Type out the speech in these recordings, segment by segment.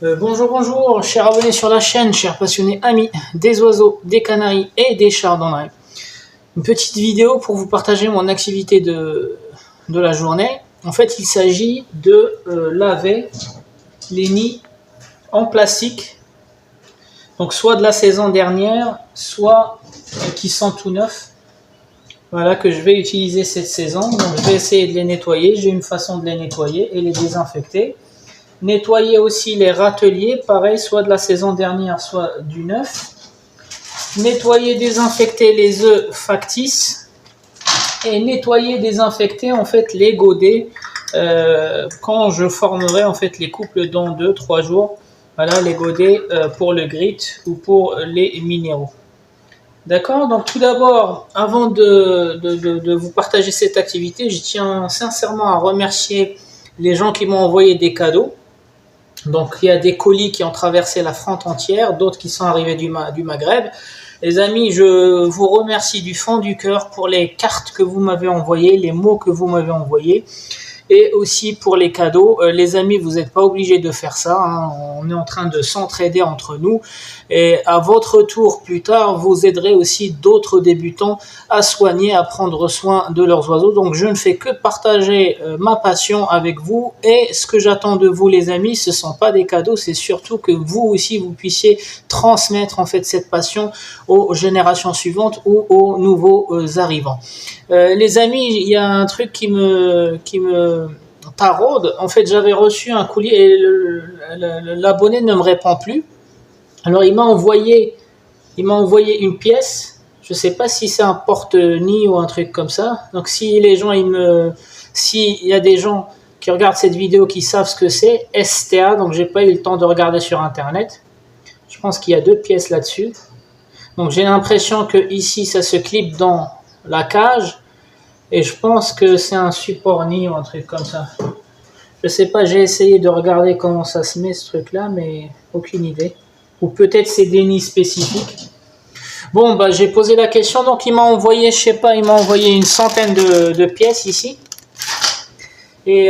Bonjour, chers abonnés sur la chaîne, chers passionnés amis des oiseaux, des canaris et des chardonnerets. Une petite vidéo pour vous partager mon activité de la journée. En fait, il s'agit de laver les nids en plastique. Donc soit de la saison dernière, soit qui sont tout neufs. Voilà, que je vais utiliser cette saison. Donc je vais essayer de les nettoyer. J'ai une façon de les nettoyer et les désinfecter. Nettoyer aussi les râteliers, pareil, soit de la saison dernière, soit du neuf. Nettoyer, désinfecter les œufs factices. Et nettoyer, désinfecter en fait les godets quand je formerai en fait les couples dans 2-3 jours. Voilà, les godets pour le grit ou pour les minéraux. D'accord, donc tout d'abord, avant de vous partager cette activité, je tiens sincèrement à remercier les gens qui m'ont envoyé des cadeaux. Donc il y a des colis qui ont traversé la France entière, d'autres qui sont arrivés du Maghreb. Les amis, je vous remercie du fond du cœur pour les cartes que vous m'avez envoyées, les mots que vous m'avez envoyés. Et aussi pour les cadeaux. Les amis, vous n'êtes pas obligés de faire ça, hein. On est en train de s'entraider entre nous. Et à votre tour, plus tard, vous aiderez aussi d'autres débutants à soigner, à prendre soin de leurs oiseaux. Donc, je ne fais que partager ma passion avec vous. Et ce que j'attends de vous, les amis, ce ne sont pas des cadeaux, c'est surtout que vous aussi, vous puissiez transmettre en fait cette passion aux générations suivantes ou aux nouveaux arrivants. Les amis, il y a un truc qui me taraude. En fait, j'avais reçu un colis et l'abonné ne me répond plus. Alors, il m'a envoyé une pièce. Je ne sais pas si c'est un porte-nid ou un truc comme ça. Donc, s'il y a des gens qui regardent cette vidéo qui savent ce que c'est, STA, donc j'ai pas eu le temps de regarder sur Internet. Je pense qu'il y a 2 pièces là-dessus. Donc, j'ai l'impression que ici, ça se clip dans la cage. Et je pense que c'est un support nid ou un truc comme ça. Je sais pas, j'ai essayé de regarder comment ça se met ce truc là, mais aucune idée. Ou peut-être c'est des nids spécifiques. Bon, bah j'ai posé la question, donc il m'a envoyé, je sais pas, il m'a envoyé une centaine de pièces ici. Et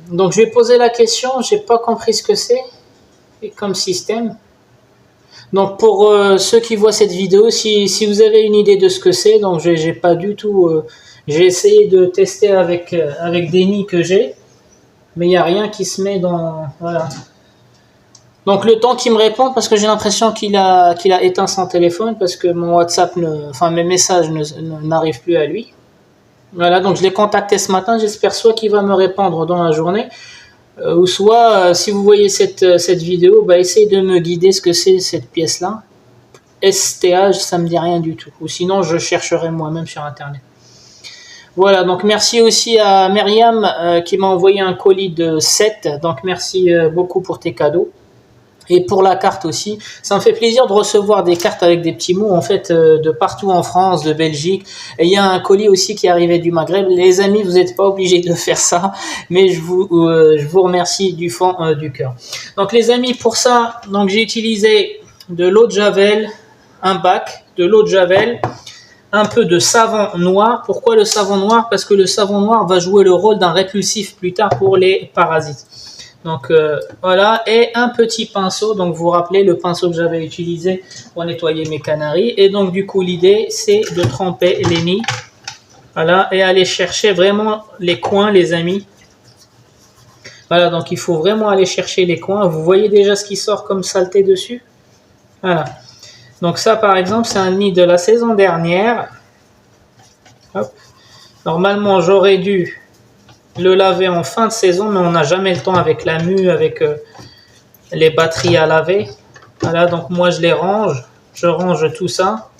donc je vais poser la question, j'ai pas compris ce que c'est comme système. Donc pour ceux qui voient cette vidéo, si vous avez une idée de ce que c'est, donc j'ai pas du tout... j'ai essayé de tester avec des nids que j'ai, mais il n'y a rien qui se met dans... Voilà. Donc le temps qu'il me répond, parce que j'ai l'impression qu'il a éteint son téléphone, parce que mon WhatsApp, mes messages n'arrivent plus à lui. Voilà, donc je l'ai contacté ce matin, j'espère soit qu'il va me répondre dans la journée, ou soit, si vous voyez cette vidéo, bah, essayez de me guider ce que c'est cette pièce-là. STA, ça me dit rien du tout. Ou sinon, je chercherai moi-même sur Internet. Voilà, donc merci aussi à Myriam qui m'a envoyé un colis de 7. Donc merci beaucoup pour tes cadeaux. Et pour la carte aussi. Ça me fait plaisir de recevoir des cartes avec des petits mots, en fait, de partout en France, de Belgique. Et il y a un colis aussi qui est arrivé du Maghreb. Les amis, vous n'êtes pas obligés de faire ça, mais je vous remercie du fond du cœur. Donc les amis, pour ça, donc j'ai utilisé de l'eau de Javel, un bac, de l'eau de Javel, un peu de savon noir. Pourquoi le savon noir? Parce que le savon noir va jouer le rôle d'un répulsif plus tard pour les parasites. Donc voilà, et un petit pinceau. Donc vous vous rappelez le pinceau que j'avais utilisé pour nettoyer mes canaris. Et donc du coup l'idée c'est de tremper les nids. Voilà, et aller chercher vraiment les coins, les amis. Voilà, donc il faut vraiment aller chercher les coins. Vous voyez déjà ce qui sort comme saleté dessus? Voilà. Donc ça par exemple c'est un nid de la saison dernière. Hop. Normalement j'aurais dû le laver en fin de saison, mais on n'a jamais le temps avec la mue, avec les batteries à laver. Voilà, donc moi je les range, je range tout ça.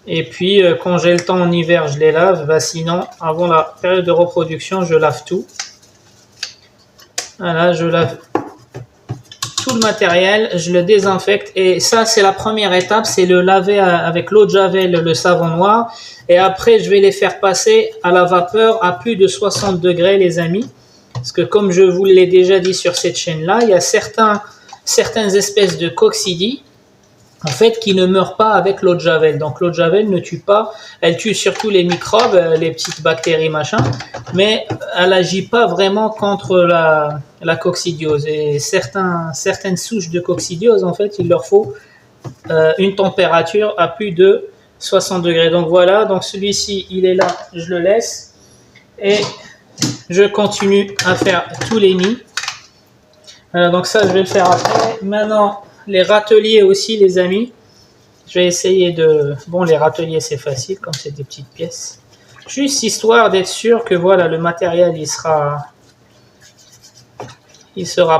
Et puis quand j'ai le temps en hiver, je les lave. Bah, sinon, avant la période de reproduction, je lave tout. Voilà, je lave tout le matériel, je le désinfecte. Et ça, c'est la première étape, c'est le laver avec l'eau de Javel, le savon noir. Et après, je vais les faire passer à la vapeur à plus de 60 degrés, les amis. Parce que comme je vous l'ai déjà dit sur cette chaîne-là, il y a certaines espèces de coccidies en fait, qui ne meurt pas avec l'eau de Javel. Donc l'eau de Javel ne tue pas, elle tue surtout les microbes, les petites bactéries, machin, mais elle n'agit pas vraiment contre la coccidiose. Et certaines souches de coccidiose, en fait, il leur faut une température à plus de 60 degrés. Donc voilà, donc celui-ci, il est là, je le laisse. Et je continue à faire tous les nids. Donc ça, je vais le faire après. Maintenant, les râteliers aussi, les amis. Je vais essayer de... Bon, les râteliers, c'est facile, comme c'est des petites pièces. Juste histoire d'être sûr que voilà, le matériel, il sera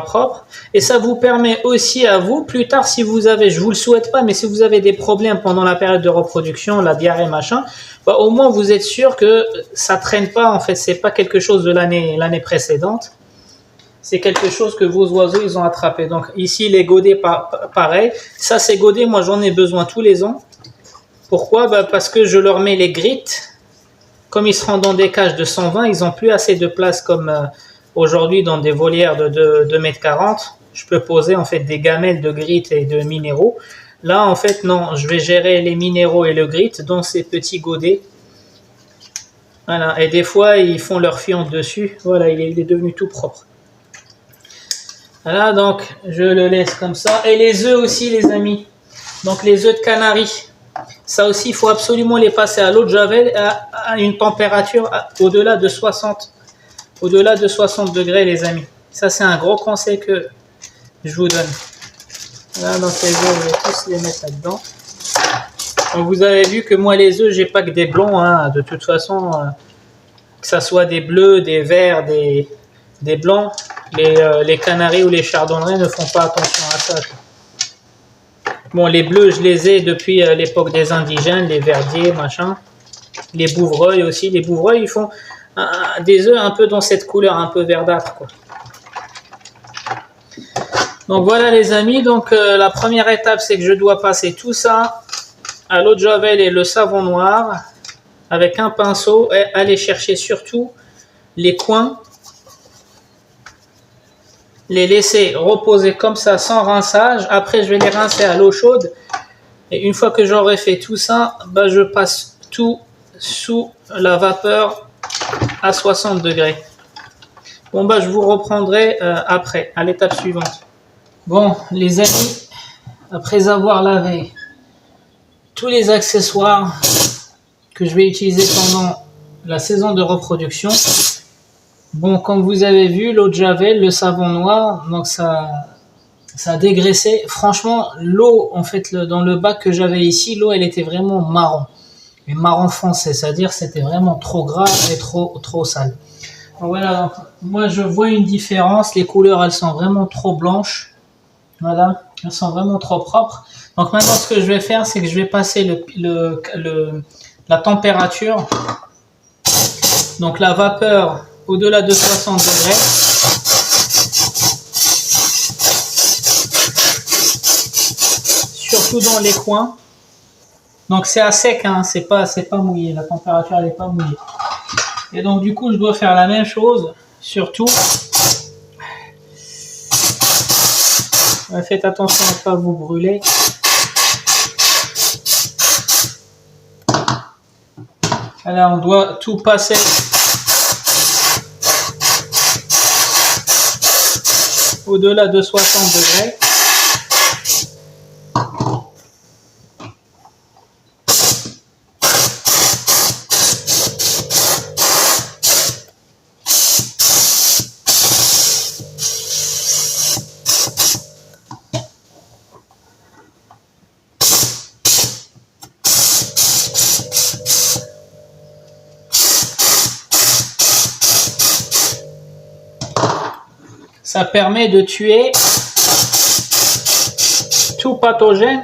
propre. Et ça vous permet aussi à vous, plus tard, si vous avez, je vous le souhaite pas, mais si vous avez des problèmes pendant la période de reproduction, la diarrhée, machin, bah, au moins vous êtes sûr que ça traîne pas, en fait, c'est pas quelque chose de l'année précédente. C'est quelque chose que vos oiseaux, ils ont attrapé. Donc ici, les godets, pareil. Ça, c'est godets, moi, j'en ai besoin tous les ans. Pourquoi? Bah, parce que je leur mets les grittes. Comme ils seront dans des cages de 120, ils n'ont plus assez de place comme aujourd'hui dans des volières de 2,40 m. Je peux poser en fait des gamelles de grittes et de minéraux. Là, en fait, non. Je vais gérer les minéraux et le grit dans ces petits godets. Voilà. Et des fois, ils font leur fiente dessus. Voilà, il est devenu tout propre. Voilà, donc je le laisse comme ça. Et les œufs aussi, les amis. Donc les œufs de Canaries. Ça aussi, il faut absolument les passer à l'eau de Javel à une température au-delà de 60 degrés, les amis. Ça, c'est un gros conseil que je vous donne. Voilà, donc les œufs, je vais tous les mettre là-dedans. Donc vous avez vu que moi, les œufs, j'ai pas que des blonds. Hein. De toute façon, que ça soit des bleus, des verts, des blancs. Les Canaries ou les Chardonnerets ne font pas attention à ça. Bon, les bleus, je les ai depuis l'époque des indigènes, les verdiers, machin. Les bouvreuils aussi. Les bouvreuils, ils font des œufs un peu dans cette couleur, un peu verdâtre, quoi. Donc voilà, les amis. Donc la première étape, c'est que je dois passer tout ça à l'eau de Javel et le savon noir avec un pinceau et aller chercher surtout les coins. Les laisser reposer comme ça sans rinçage. Après, je vais les rincer à l'eau chaude. Et une fois que j'aurai fait tout ça, bah, je passe tout sous la vapeur à 60 degrés. Bon, bah, je vous reprendrai après, à l'étape suivante. Bon, les amis, après avoir lavé tous les accessoires que je vais utiliser pendant la saison de reproduction, bon, comme vous avez vu, l'eau de Javel, le savon noir, donc ça a dégraissé. Franchement, l'eau, en fait, dans le bac que j'avais ici, l'eau, elle était vraiment marron. Et marron foncé, c'est-à-dire c'était vraiment trop gras et trop sale. Donc voilà, donc, moi je vois une différence. Les couleurs, elles sont vraiment trop blanches. Voilà, elles sont vraiment trop propres. Donc maintenant, ce que je vais faire, c'est que je vais passer la température. Donc la vapeur au-delà de 60 degrés. Surtout dans les coins. Donc c'est à sec, hein, c'est pas mouillé, la température elle n'est pas mouillée. Et donc du coup je dois faire la même chose, surtout. Faites attention à ne pas vous brûler. Là on doit tout passer au-delà de 60 degrés. Ça permet de tuer tout pathogène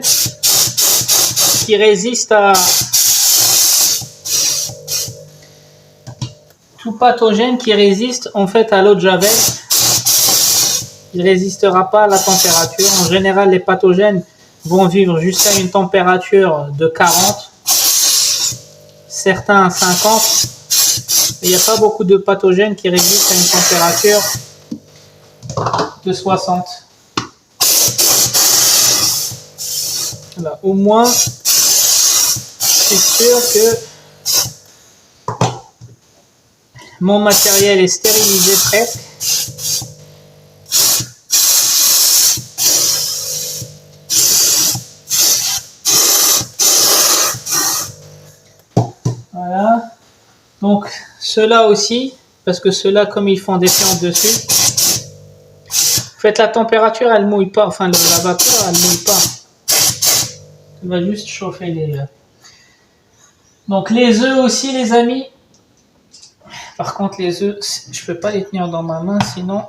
qui résiste à en fait à l'eau de Javel. Il résistera pas à la température. En général, les pathogènes vont vivre jusqu'à une température de 40, certains 50. Il n'y a pas beaucoup de pathogènes qui résistent à une température de 60. Là, au moins, je suis sûr que mon matériel est stérilisé, prêt. Voilà. Donc, ceux-là aussi, parce que ceux-là, comme ils font des fientes dessus, en fait, la température, elle mouille pas. Enfin, la vapeur, elle mouille pas. Elle va juste chauffer les œufs. Donc, les œufs aussi, les amis. Par contre, les œufs, je peux pas les tenir dans ma main, sinon,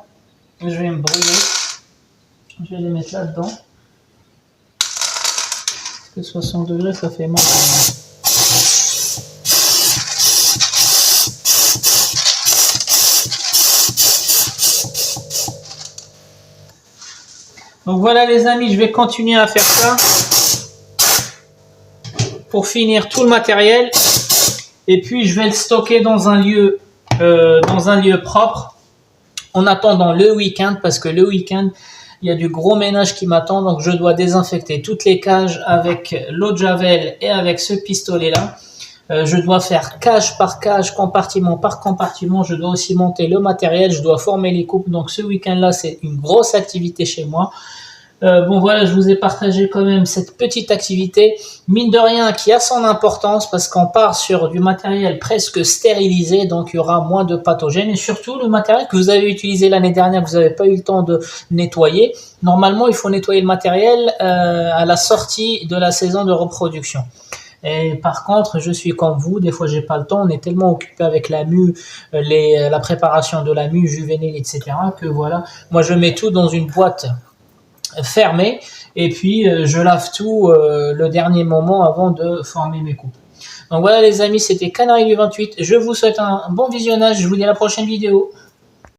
je vais me brûler. Je vais les mettre là-dedans. Parce que 60 degrés, ça fait mal. Donc voilà les amis, je vais continuer à faire ça pour finir tout le matériel et puis je vais le stocker dans un lieu propre en attendant le week-end, parce que le week-end il y a du gros ménage qui m'attend, donc je dois désinfecter toutes les cages avec l'eau de javel et avec ce pistolet là. Je dois faire cage par cage, compartiment par compartiment. Je dois aussi monter le matériel, je dois former les coupes. Donc ce week-end-là, c'est une grosse activité chez moi. Bon voilà, je vous ai partagé quand même cette petite activité, mine de rien, qui a son importance parce qu'on part sur du matériel presque stérilisé, donc il y aura moins de pathogènes et surtout le matériel que vous avez utilisé l'année dernière, que vous n'avez pas eu le temps de nettoyer. Normalement, il faut nettoyer le matériel à la sortie de la saison de reproduction. Et par contre, je suis comme vous, des fois j'ai pas le temps, on est tellement occupé avec la mue, la préparation de la mue juvénile, etc. que voilà, moi je mets tout dans une boîte fermée et puis je lave tout le dernier moment avant de former mes coupes. Donc voilà les amis, c'était Canary du 28, je vous souhaite un bon visionnage, je vous dis à la prochaine vidéo.